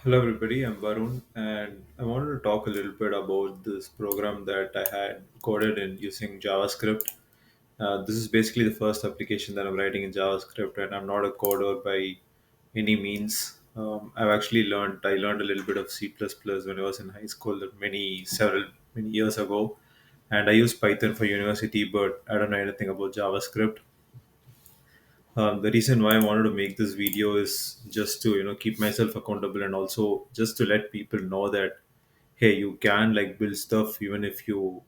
Hello, everybody. I'm Varun, and I wanted to talk a little bit about this program that I had coded in using JavaScript. This is basically the first application that I'm writing in JavaScript, and I'm not a coder by any means. I learned a little bit of C++ when I was in high school, many years ago, and I use Python for university, but I don't know anything about JavaScript. The reason why I wanted to make this video is just to keep myself accountable, and also just to let people know that hey, you can like build stuff even if you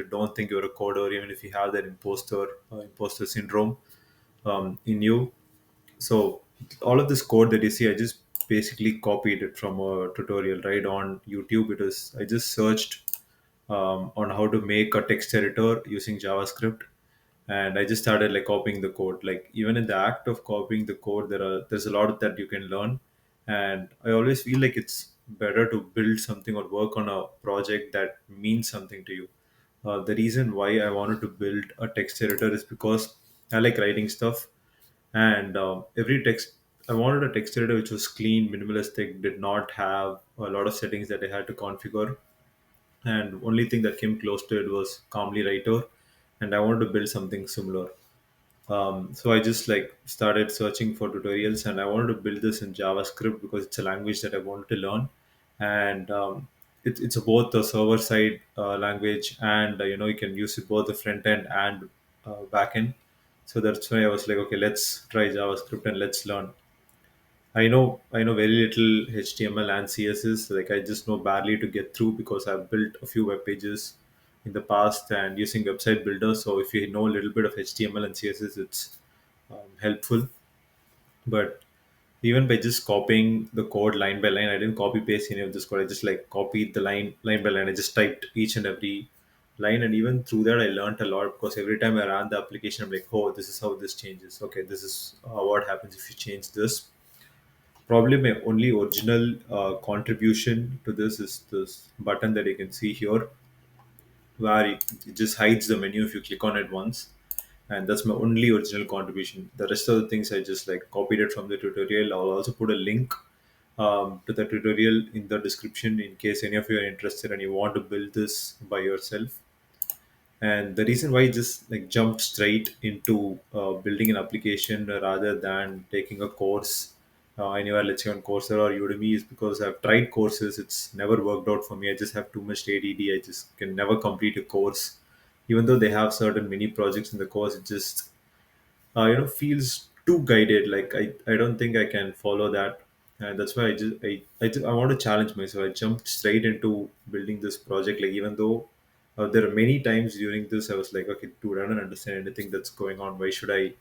don't think you're a coder, even if you have that imposter syndrome in you. So all of this code that you see, I just basically copied it from a tutorial right on YouTube. I just searched on how to make a text editor using JavaScript, and I just started like copying the code. Like even in the act of copying the code, there's a lot that you can learn, and I always feel like it's better to build something or work on a project that means something to you. The reason why I wanted to build a text editor is because I like writing stuff, and every text I wanted a text editor which was clean, minimalistic, did not have a lot of settings that I had to configure, and only thing that came close to it was calmly writer, and I wanted to build something similar. So I just like started searching for tutorials, and I wanted to build this in JavaScript because it's a language that I wanted to learn, and it's a both a server side language, and you can use it both the front end and back end. So that's why I was like, okay, let's try JavaScript and let's learn. I know very little HTML and CSS. Like I just know barely to get through because I've built a few web pages in the past and using website builder. So if you know a little bit of HTML and CSS, it's helpful. But even by just copying the code line by line, I didn't copy paste any of this code. I just like copied the line by line. I just typed each and every line, and even through that, I learned a lot because every time I ran the application, I'm like, oh, this is how this changes. Okay, this is what happens if you change this. Probably my only original contribution to this is this button that you can see here, where it just hides the menu if you click on it once. And that's my only original contribution. The rest of the things I just like copied it from the tutorial. I'll also put a link to the tutorial in the description in case any of you are interested and you want to build this by yourself. And the reason why I just like jumped straight into building an application rather than taking a course anywhere, let's say on Coursera or Udemy, is because I've tried courses. It's never worked out for me. I just have too much ADD. I just can never complete a course. Even though they have certain mini projects in the course, it just feels too guided. Like I don't think I can follow that, and that's why I want to challenge myself. I jumped straight into building this project. Like even though there are many times during this I was like, okay, dude, I don't understand anything that's going on. Why should I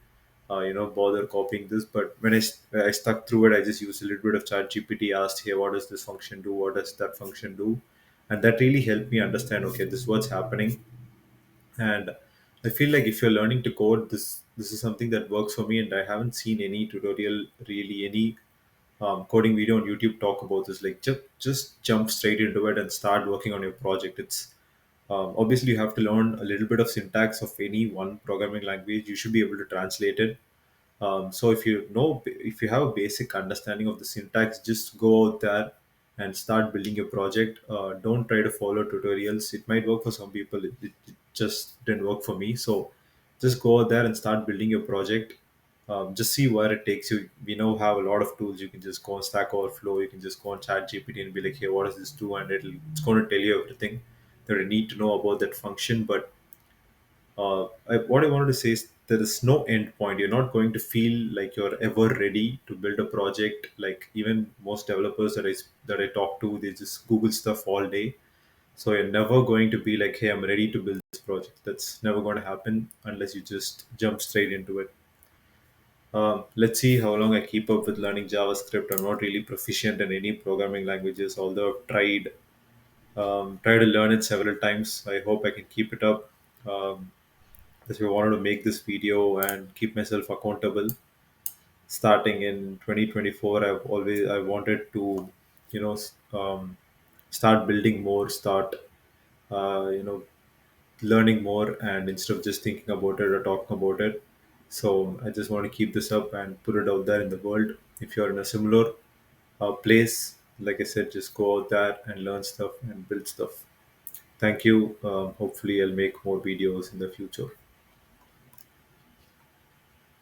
bother copying this? But when I stuck through it, I just used a little bit of chat GPT, asked, hey, what does this function do, what does that function do, and that really helped me understand, okay, this is what's happening. And I feel like if you're learning to code, this is something that works for me, and I haven't seen any tutorial, really any coding video on YouTube talk about this. Like just jump straight into it and start working on your project. It's obviously you have to learn a little bit of syntax of any one programming language. You should be able to translate it. So if you have a basic understanding of the syntax, just go out there and start building your project. Don't try to follow tutorials. It might work for some people. It just didn't work for me. So just go out there and start building your project. Just see where it takes you. We now have a lot of tools. You can just go on Stack Overflow. You can just go on Chat GPT and be like, hey, what does this do? And it's going to tell you everything that you need to know about that function. But what I wanted to say is there is no end point. You're not going to feel like you're ever ready to build a project. Like even most developers that I talk to, they just Google stuff all day. So you're never going to be like, hey, I'm ready to build this project. That's never going to happen unless you just jump straight into it. Let's see how long I keep up with learning JavaScript. I'm not really proficient in any programming languages, although I've tried to learn it several times. I hope I can keep it up. That's why I wanted to make this video and keep myself accountable. Starting in 2024, I wanted to, you know, s- um, start building more, start, you know, learning more, and instead of just thinking about it or talking about it. So I just want to keep this up and put it out there in the world. If you're in a similar place, like I said, just go out there and learn stuff and build stuff. Thank you. Hopefully, I'll make more videos in the future.